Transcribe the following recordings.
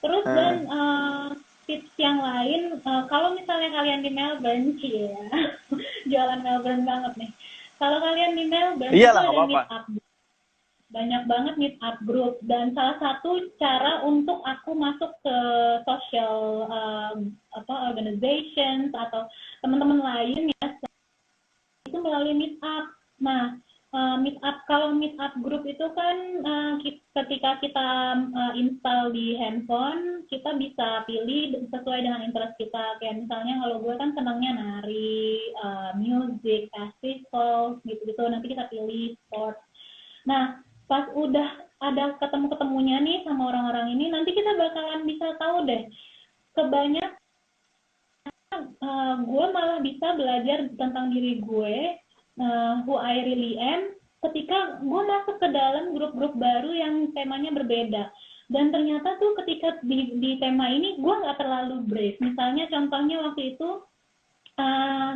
Terus dan Eh, tips yang lain, kalau misalnya kalian di Melbourne, ya, jualan Melbourne banget nih. Kalau kalian di Melbourne itu iyalah nggak ada apa-apa. meet up, banyak banget meet up group, dan salah satu cara untuk aku masuk ke social organizations atau teman-teman lain ya itu melalui meet up. Nah, meet up kalau meet up group itu kan ketika kita install di handphone, kita bisa pilih sesuai dengan interest kita. Kayak misalnya kalau gue kan senangnya nari, music, festival, gitu-gitu. Nanti kita pilih sport. Nah, pas udah ada ketemu-ketemunya nih sama orang-orang ini, nanti kita bakalan bisa tahu deh. Kebanyakan gue malah bisa belajar tentang diri gue, who I really am, ketika gue masuk ke dalam grup-grup baru yang temanya berbeda. Dan ternyata tuh ketika di tema ini gue nggak terlalu brave. Misalnya contohnya waktu itu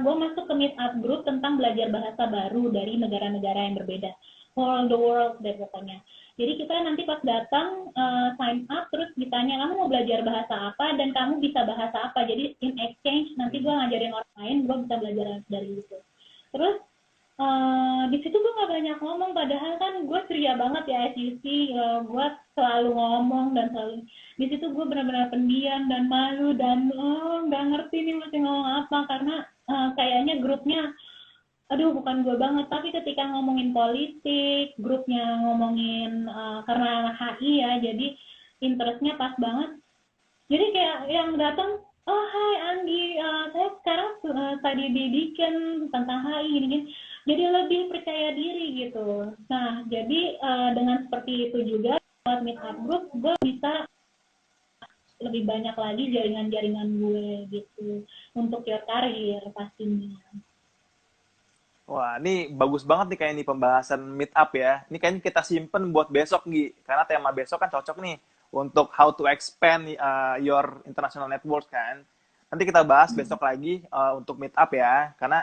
gue masuk ke meetup group tentang belajar bahasa baru dari negara-negara yang berbeda, all the world deh pokoknya. Jadi kita nanti pas datang sign up terus ditanya kamu mau belajar bahasa apa dan kamu bisa bahasa apa. Jadi in exchange nanti gue ngajarin orang lain, gue bisa belajar dari itu. Terus di situ gue nggak banyak ngomong, padahal kan gue ceria banget ya as you see, gue selalu ngomong dan selalu di situ gue benar-benar pendiam dan malu dan nggak ngerti nih mesti ngomong apa karena kayaknya grupnya aduh bukan gue banget, tapi ketika ngomongin politik grupnya ngomongin karena HI ya jadi interestnya pas banget. Jadi kayak yang datang, oh hai Andi, saya sekarang tadi didikan tentang HI gini, gini. Jadi lebih percaya diri gitu. Nah, jadi dengan seperti itu juga buat meet up group, gue bisa lebih banyak lagi jaringan-jaringan gue gitu untuk your karir pastinya. Wah, ini bagus banget nih kayak ini pembahasan meet up ya. Ini kayaknya kita simpen buat besok, Gi. Karena tema besok kan cocok nih untuk how to expand your international network kan. Nanti kita bahas besok lagi untuk meet up ya. Karena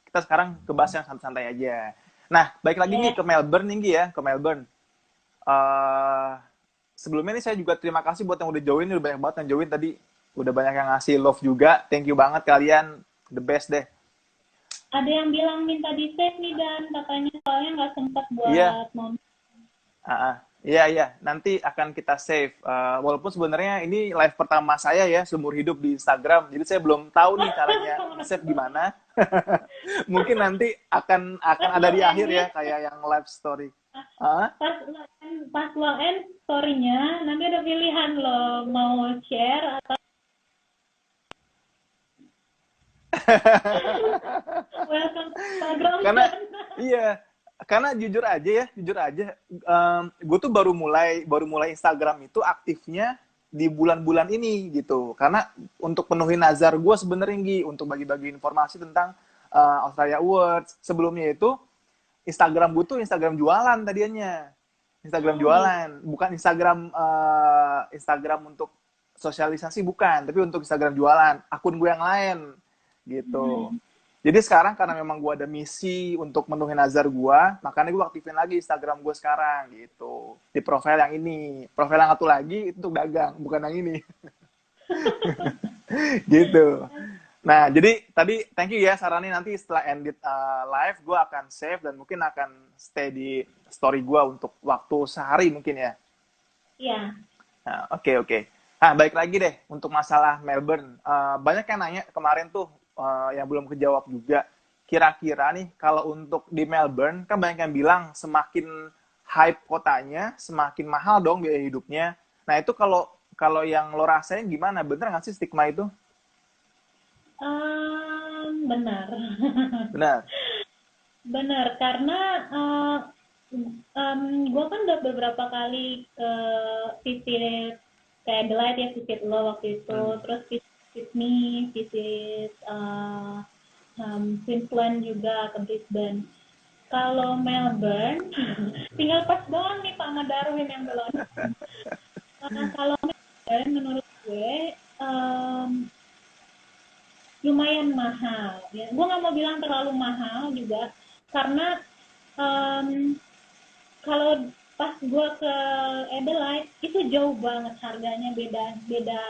kita sekarang kebahas yang santai-santai aja. Nah, baik lagi nih Ya, ke Melbourne nih, Gi ya. Ke Melbourne. eh Sebelumnya nih saya juga terima kasih buat yang udah join. Udah banyak banget yang join tadi. Udah banyak yang ngasih love juga. Thank you banget kalian. The best deh. ada yang bilang minta di save nih dan katanya soalnya nggak sempat Iya, buat mau. iya, iya. Nanti akan kita save. Walaupun sebenarnya ini live pertama saya ya, seumur hidup di Instagram. Jadi saya belum tahu nih caranya nge-save gimana. Mungkin nanti akan Pas ada lo di akhir ya, end kayak yang live story. Ah, pas lo end story-nya nanti ada pilihan lo mau share atau welcome to Instagram karena kan. iya, karena jujur aja, gue tuh baru mulai Instagram itu aktifnya di bulan-bulan ini gitu. Karena untuk penuhi nazar gue sebenarnya Gi, untuk bagi-bagi informasi tentang Australia Awards. Sebelumnya itu Instagram gue tuh Instagram jualan tadinya. Instagram Oh gitu. jualan, bukan Instagram untuk sosialisasi bukan, tapi untuk Instagram jualan, akun gue yang lain gitu. Hmm. Jadi sekarang karena memang gue ada misi untuk menuhi nazar gue, makanya gue aktifin lagi Instagram gue sekarang gitu. Di profil yang ini, profil yang satu lagi itu untuk dagang, bukan yang ini. Gitu. Nah, jadi tadi thank you ya Sarani, nanti setelah edit live gue akan save dan mungkin akan stay di story gue untuk waktu sehari mungkin ya. Iya. Nah, oke oke. Nah, baik lagi deh untuk masalah Melbourne. Banyak yang nanya kemarin tuh yang belum kejawab juga. Kira-kira nih kalau untuk di Melbourne kan banyak yang bilang semakin hype kotanya, semakin mahal dong biaya hidupnya. Nah, itu kalau kalau yang lo rasain gimana? Bener nggak sih stigma itu? Benar. Benar. Benar, karena gue kan udah beberapa kali ke visit kayak Adelaide ya, visit lo waktu itu, Hmm. terus visit Sydney, visit Queensland juga ke Brisbane. Kalau Melbourne, tinggal pas doang nih Pak Madarwin yang belum. Kalau Melbourne menurut gue lumayan mahal. Ya, gue nggak mau bilang terlalu mahal juga, karena um, kalau pas gue ke Adelaide itu jauh banget harganya, beda beda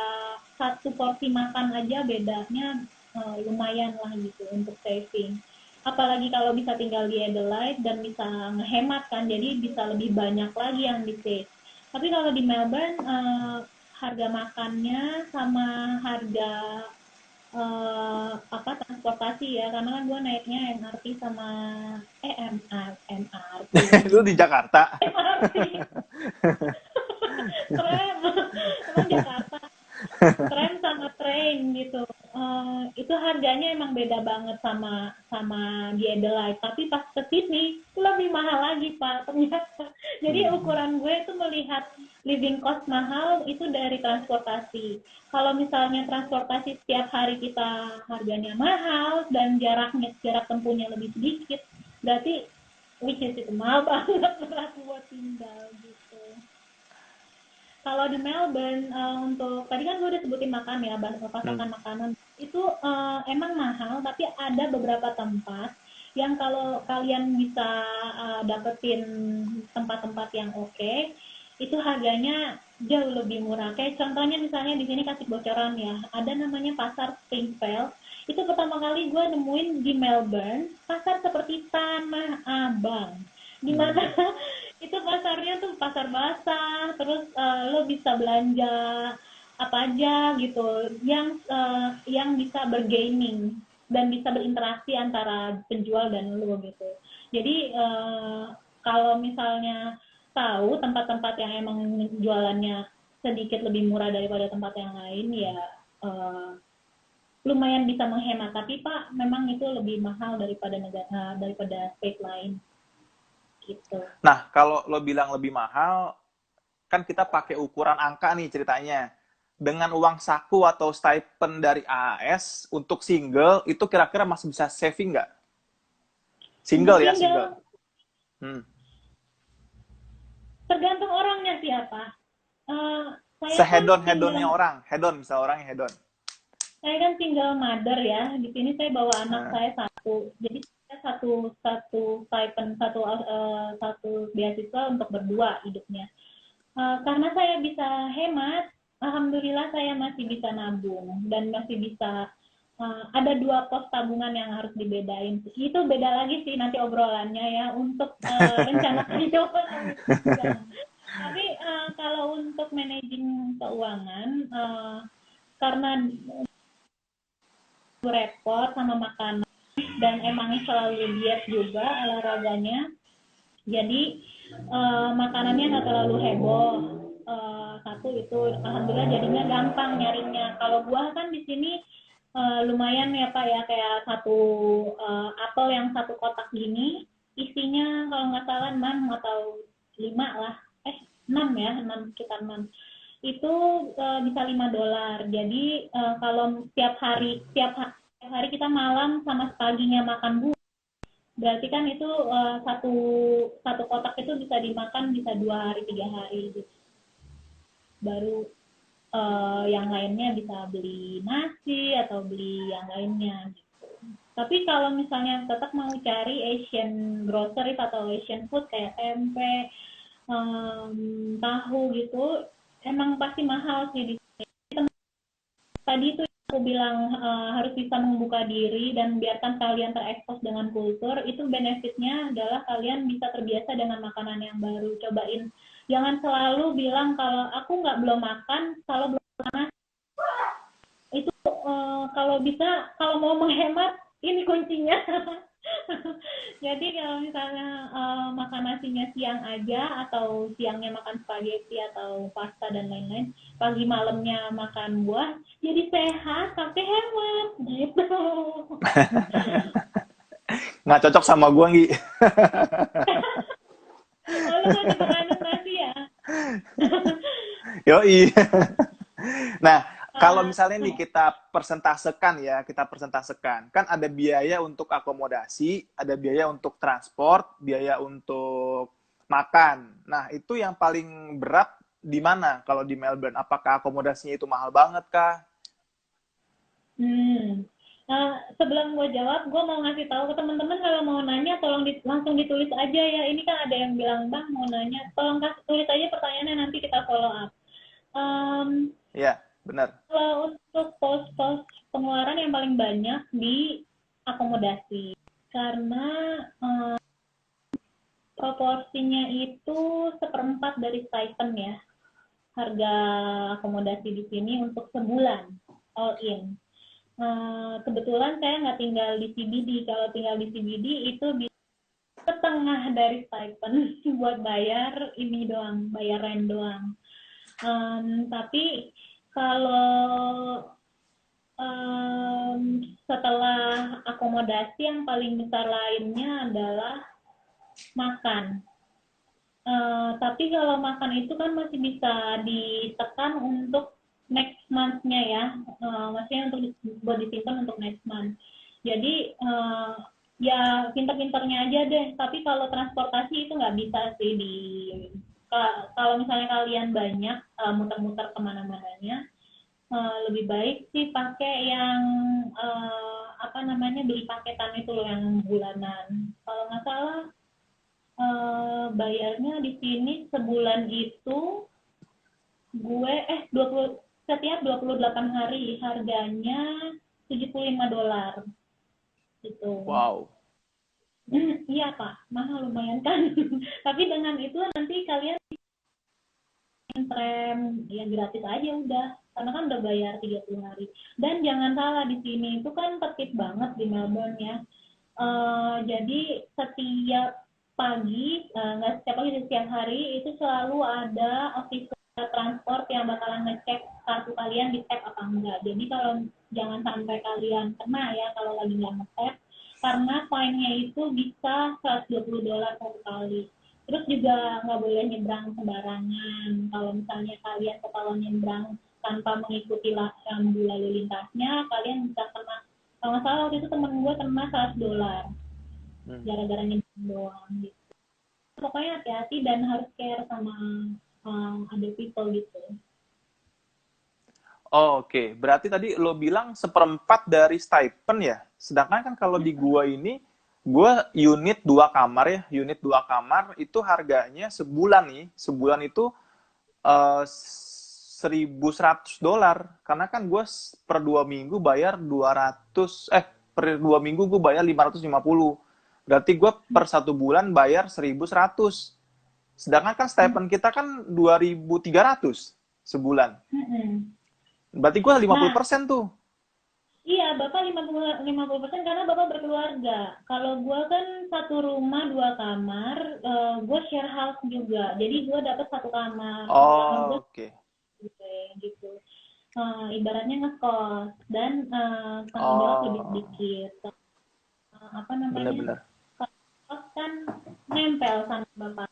satu porsi makan aja bedanya lumayan lah gitu untuk saving. Apalagi kalau bisa tinggal di Adelaide dan bisa ngehemat kan, jadi bisa lebih banyak lagi yang di save. Tapi kalau di Melbourne harga makannya sama harga apa transportasi ya, karena kan gue naiknya MRT sama MRT Itu lagi. di Jakarta. MRT tram emang Jakarta, tram sama train gitu. Itu harganya emang beda banget sama sama di Adelaide, tapi pas ke Sydney itu lebih mahal lagi pak ternyata. Jadi ukuran gue itu melihat living cost mahal itu dari transportasi. Kalau misalnya transportasi setiap hari kita harganya mahal dan jarak tempuhnya lebih sedikit, berarti which is itu mahal banget berat buat tinggal gitu. Kalau di Melbourne untuk tadi kan gue udah sebutin makan ya, pasokan makanan itu emang mahal, tapi ada beberapa tempat yang kalau kalian bisa dapetin tempat-tempat yang oke, itu harganya jauh lebih murah. Kayak contohnya misalnya di sini kasih bocoran ya, ada namanya pasar Springvale. Itu pertama kali gue nemuin di Melbourne, pasar seperti Tanah Abang, di mana itu pasarnya tuh pasar basah, terus lo bisa belanja apa aja gitu yang bisa bergaining dan bisa berinteraksi antara penjual dan lo gitu. Jadi kalau misalnya tahu tempat-tempat yang emang jualannya sedikit lebih murah daripada tempat yang lain ya eh, lumayan bisa menghemat, tapi pak memang itu lebih mahal daripada daripada state lain gitu. Nah, kalau lo bilang lebih mahal, kan kita pakai ukuran angka nih ceritanya. Dengan uang saku atau stipend dari AAS untuk single, itu kira-kira masih bisa saving nggak? Untuk Single ya, single. single Hmm. tergantung orangnya siapa. Saya kan Sehedon-hedonnya single, orang. Hedon, misal orangnya hedon. saya kan single mother ya. Di sini saya bawa anak Nah, saya satu. Jadi saya satu satu stipend satu beasiswa untuk berdua hidupnya. Karena saya bisa hemat, alhamdulillah saya masih bisa nabung dan masih bisa ada dua pos tabungan yang harus dibedain. Itu beda lagi sih nanti obrolannya ya untuk rencana kehidupan. Tapi kalau untuk managing keuangan, karena repot sama makanan dan emangnya selalu diet juga olahraganya, jadi makanannya nggak terlalu heboh. Satu itu alhamdulillah jadinya gampang nyarinya. Kalau buah kan di sini lumayan ya pak ya, kayak satu apel yang satu kotak gini isinya kalau nggak salah 6 atau 5 lah, 6 ya, 6 sekitar 6 itu bisa $5. Jadi kalau tiap hari kita malam sama paginya makan buah, berarti kan itu satu satu kotak itu bisa dimakan bisa 2 hari 3 hari gitu. Baru yang lainnya bisa beli nasi atau beli yang lainnya gitu. Tapi kalau misalnya tetap mau cari Asian groceries atau Asian food kayak tempe, tahu gitu, emang pasti mahal sih di sini. Tadi itu aku bilang harus bisa membuka diri dan biarkan kalian terekspos dengan kultur. Itu benefitnya adalah kalian bisa terbiasa dengan makanan yang baru. Cobain, jangan selalu bilang kalau aku nggak belum makan kalau belum makan. Itu kalau bisa, kalau mau menghemat ini kuncinya. Jadi kalau misalnya makan nasinya siang aja atau siangnya makan spaghetti atau pasta dan lain-lain, pagi malamnya makan buah, jadi sehat tapi hemat gitu. nggak cocok sama gue, Nggi. Lalu masih penganut nasi ya. Yoi. Nah, kalau uh, misalnya nih kita persentasekan, kan ada biaya untuk akomodasi, ada biaya untuk transport, biaya untuk makan. Nah, itu yang paling berat di mana kalau di Melbourne? Apakah akomodasinya itu mahal banget kah? hmm. Sebelum gue jawab, gue mau ngasih tahu ke teman-teman kalau mau nanya, tolong langsung ditulis aja ya. Ini kan ada yang bilang, Bang mau nanya, tolong tulis aja pertanyaannya, nanti kita follow up. Iya, benar. Kalau untuk pos-pos pengeluaran yang paling banyak di akomodasi, karena proporsinya itu seperempat dari stipend ya, harga akomodasi di sini untuk sebulan all in. Kebetulan saya nggak tinggal di CBD. Kalau tinggal di CBD itu bisa setengah dari stipend buat bayar ini doang, bayar rent doang. Tapi kalau setelah akomodasi, yang paling besar lainnya adalah makan. Tapi kalau makan itu kan masih bisa ditekan untuk next month-nya ya, maksudnya untuk buat disimpan untuk next month. Jadi ya pinter-pinternya aja deh. Tapi kalau transportasi itu nggak bisa sih kalau misalnya kalian banyak muter-muter kemana-mananya, lebih baik sih pakai yang beli paketan itu loh, yang bulanan. Kalau nggak salah bayarnya di sini sebulan itu gue setiap 28 hari harganya $75 gitu. Wow. Iya Pak, mahal lumayan kan. Tapi dengan itu nanti kalian tram ya gratis aja udah, karena kan udah bayar 30 hari. Dan jangan salah, di sini itu kan tertib banget di Melbourne ya. Jadi setiap pagi, nggak setiap pagi, setiap hari itu selalu ada officer transport yang bakalan ngecek kartu kalian di tap apa enggak. Jadi kalau jangan sampai kalian kena ya kalau lagi nggak nge-tap, karena poinnya itu bisa $120 per kali. Terus juga nggak boleh nyebrang sembarangan. Kalau misalnya kalian ketahuan nyebrang tanpa mengikuti rambu lalu lintasnya, kalian bisa kena. Kalau nggak salah waktu itu temen gue kena $100 gara-gara nyebrang doang gitu. Pokoknya hati-hati dan harus care sama other people gitu. Oke, berarti tadi lo bilang seperempat dari stipend ya. Sedangkan kan kalau di gua ini, gua unit 2 kamar ya, unit 2 kamar itu harganya sebulan itu $1.100. Karena kan gue per 2 minggu bayar 200, per 2 minggu gue bayar 550. Berarti gue per 1 bulan bayar 1.100. Sedangkan kan stipend kita kan 2.300 sebulan. Berarti gue 50% tuh. Iya, Bapak 50% karena Bapak berkeluarga. Kalau gue kan satu rumah 2 kamar, gue share house juga. Jadi gue dapat 1 kamar. Oh, oke. Gitu. Ibaratnya ngekos dan tanggung jawab lebih sedikit. Bener-bener. Kos kan nempel sama Bapak.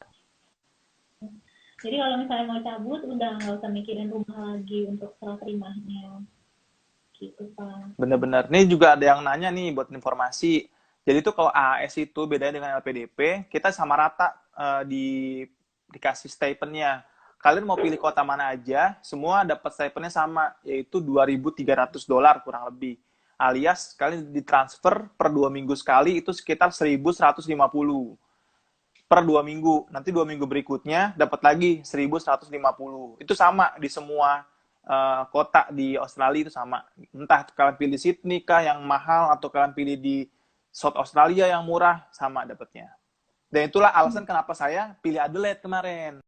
Jadi kalau misalnya mau cabut, udah nggak usah mikirin rumah lagi untuk serah terimanya. Gitu, Pak. Bener-bener. Nih juga ada yang nanya nih buat informasi. Jadi tuh kalau AAS itu bedanya dengan LPDP, kita sama rata dikasih stipendnya. Kalian mau pilih kota mana aja, semua dapat stipendnya sama, yaitu $2.300 kurang lebih. Alias kalian ditransfer per 2 minggu sekali itu sekitar 1.150 per 2 minggu. Nanti 2 minggu berikutnya dapat lagi 1.150. Itu sama di semua kota di Australia, itu sama. Entah kalian pilih Sydney kah yang mahal atau kalian pilih di South Australia yang murah, sama dapatnya. Dan itulah alasan kenapa saya pilih Adelaide kemarin.